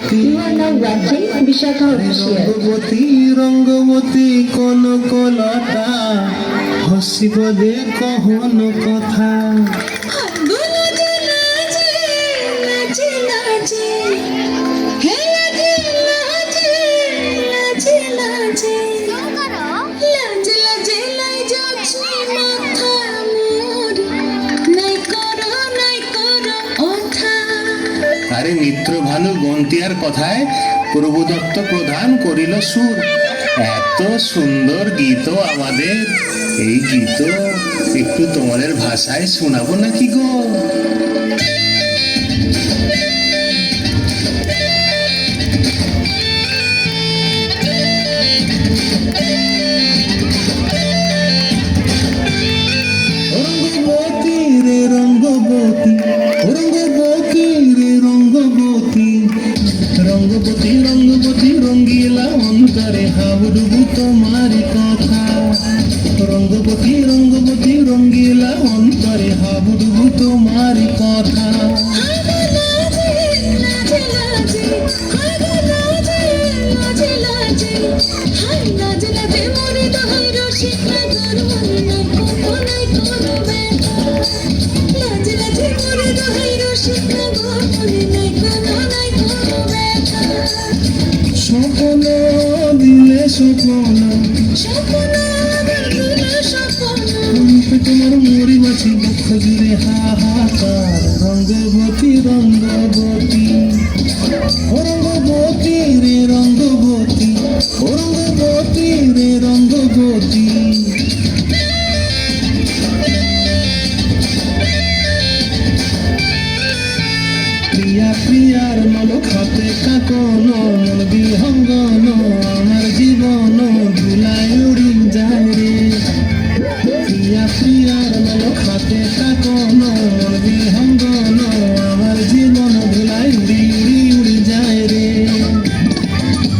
You are now watching Vishaka Official. Rangabati Rangabati Kanaklata হসিব দে কহন কথা আরে মিত্র ভানু গন্তিয়ার কথায় প্রভুদত্ত প্রধান করিল সুর। এত সুন্দর গীত আমাদের, এই গীত একটু তোমাদের ভাষায় শোনাবো নাকি গো? রঙ্গবতী রে রঙ্গবতী, রঙ্গবতী রে রঙ্গবতী, রঙ্গবতী রঙ্গবতী রঙ্গিলা অন্তরে হাবুডুবু তোমারি কথা। রঙ্গবতী রঙ্গবতী রঙ্গিলা অন্তরে হাবুডুবু তোমারি কথা। স্বপ্ন দিলে স্বপ্ন তোমার মরি মাছি দুঃখ জুড়ে হাহাকার। রঙ্গবতী রঙ্গবতী, রঙ্গবতী রে রঙ্গবতী, রঙ্গবতী রে রঙ্গবতী। প্রিয়া প্রিয়ার মন খাতে কাকন মন বিহঙ্গন আমার জীবন ধুলায় উড়ি যায় রে। প্রিয়া প্রিয়ার মন খাতে কাকন মন বিহঙ্গন আমার জীবন ধুলায় উড়ি উড়ি উড়ি যায় রে।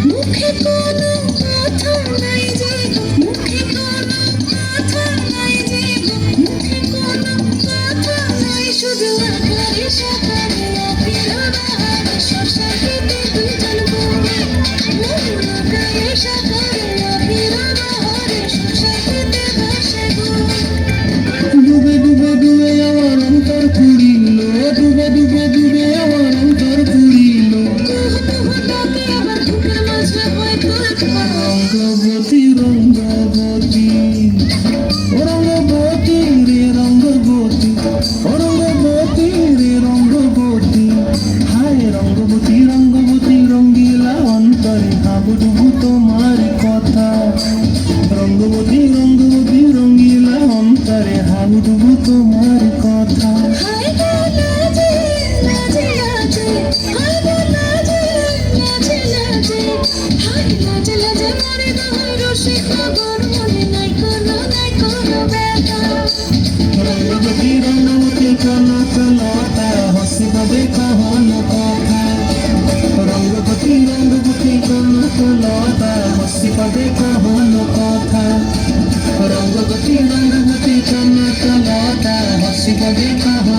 মুখে কোনো কথা নাই যে, মুখে কোনো কথা নাই যে, মুখে কোনো কথা নাই, শুধু আকারে সাকারে অপিরাবার শশাকিতে দুজন বনে। আকারে সাকারে অপিরাবার শশাকিতে ভাসে গো। ডুবে ডুবে ডুবে আমার অন্তর পুরিল, ডুবে ডুবে ডুবে আমার অন্তর পুরিল। রঙ্গবতী রঙ্গবতী, রঙ্গবতী রে রঙ্গবতী, রঙ্গবতী রে রঙ্গবতী। হায় রঙ্গবতী রঙ্গবতী রঙ্গিলা অন্তরে হাবুডুবু তোমার কথা। রঙ্গবতী রঙ্গবতী রঙ্গিলা অন্তরে হাবুডুবু তোমার কথা। রঙ্গবতী রঙ্গবতী কনকলতা হসিব দে কহন কথা। রঙ্গবতী রঙ্গবতী কনকলতা হসিব দে কহন কথা। রঙ্গবতী রঙ্গবতী কনকলতা হসিব দে কহন